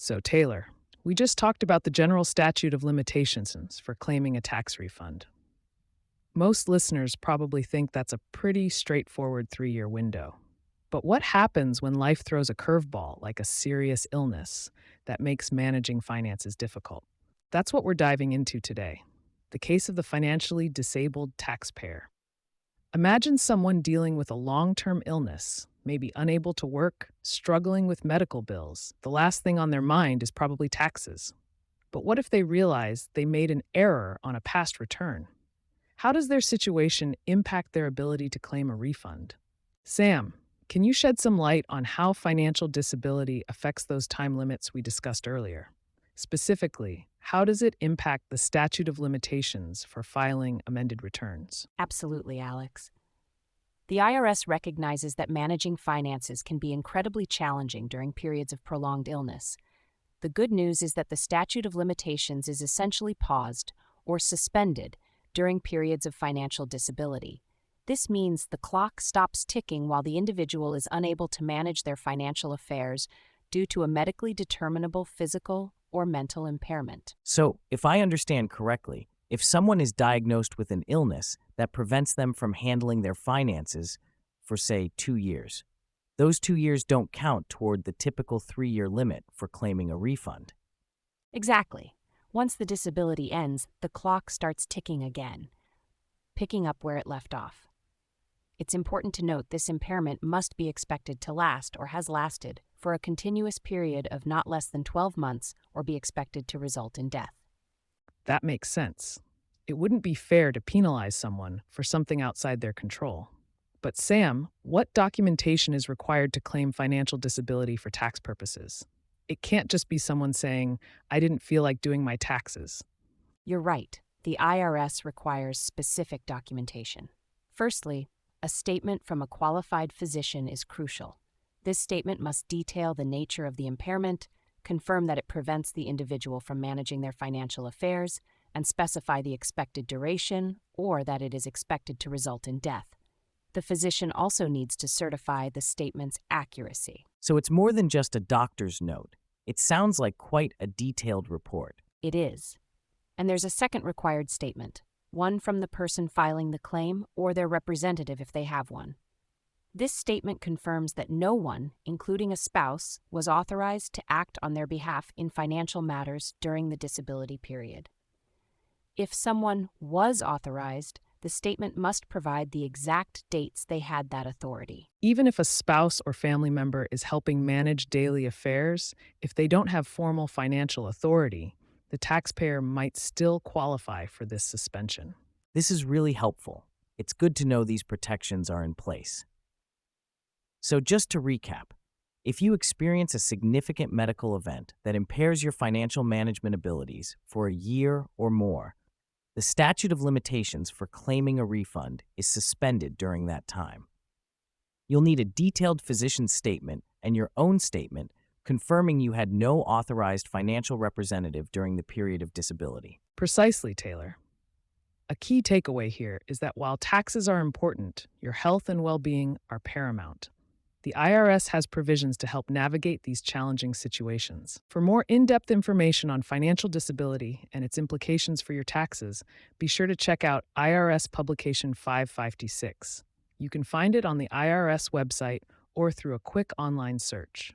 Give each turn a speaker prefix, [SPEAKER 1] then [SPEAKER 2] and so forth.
[SPEAKER 1] So, Taylor, we just talked about the general statute of limitations for claiming a tax refund. Most listeners probably think that's a pretty straightforward 3 year window. But what happens when life throws a curveball like a serious illness that makes managing finances difficult? That's what we're diving into today, the case of the financially disabled taxpayer. Imagine someone dealing with a long term illness, maybe unable to work, struggling with medical bills. The last thing on their mind is probably taxes. But what if they realize they made an error on a past return? How does their situation impact their ability to claim a refund? Sam, can you shed some light on how financial disability affects those time limits we discussed earlier? Specifically, how does it impact the statute of limitations for filing amended returns?
[SPEAKER 2] Absolutely, Alex. The IRS recognizes that managing finances can be incredibly challenging during periods of prolonged illness. The good news is that the statute of limitations is essentially paused or suspended during periods of financial disability. This means the clock stops ticking while the individual is unable to manage their financial affairs due to a medically determinable physical or mental impairment.
[SPEAKER 3] So, if I understand correctly, if someone is diagnosed with an illness that prevents them from handling their finances for, say, 2 years, those 2 years don't count toward the typical 3 year limit for claiming a refund.
[SPEAKER 2] Exactly. Once the disability ends, the clock starts ticking again, picking up where it left off. It's important to note this impairment must be expected to last or has lasted for a continuous period of not less than 12 months or be expected to result in death.
[SPEAKER 1] That makes sense. It wouldn't be fair to penalize someone for something outside their control. But Sam, what documentation is required to claim financial disability for tax purposes? It can't just be someone saying, I didn't feel like doing my taxes.
[SPEAKER 2] You're right. The IRS requires specific documentation. Firstly, a statement from a qualified physician is crucial. This statement must detail the nature of the impairment, confirm that it prevents the individual from managing their financial affairs, and specify the expected duration or that it is expected to result in death. The physician also needs to certify the statement's accuracy.
[SPEAKER 3] So it's more than just a doctor's note. It sounds like quite a detailed report.
[SPEAKER 2] It is. And there's a second required statement, one from the person filing the claim or their representative if they have one. This statement confirms that no one, including a spouse, was authorized to act on their behalf in financial matters during the disability period. If someone was authorized, the statement must provide the exact dates they had that authority.
[SPEAKER 1] Even if a spouse or family member is helping manage daily affairs, if they don't have formal financial authority, the taxpayer might still qualify for this suspension.
[SPEAKER 3] This is really helpful. It's good to know these protections are in place. So just to recap, if you experience a significant medical event that impairs your financial management abilities for a year or more, the statute of limitations for claiming a refund is suspended during that time. You'll need a detailed physician's statement and your own statement confirming you had no authorized financial representative during the period of disability.
[SPEAKER 1] Precisely, Taylor. A key takeaway here is that while taxes are important, your health and well-being are paramount. The IRS has provisions to help navigate these challenging situations. For more in-depth information on financial disability and its implications for your taxes, be sure to check out IRS Publication 556. You can find it on the IRS website or through a quick online search.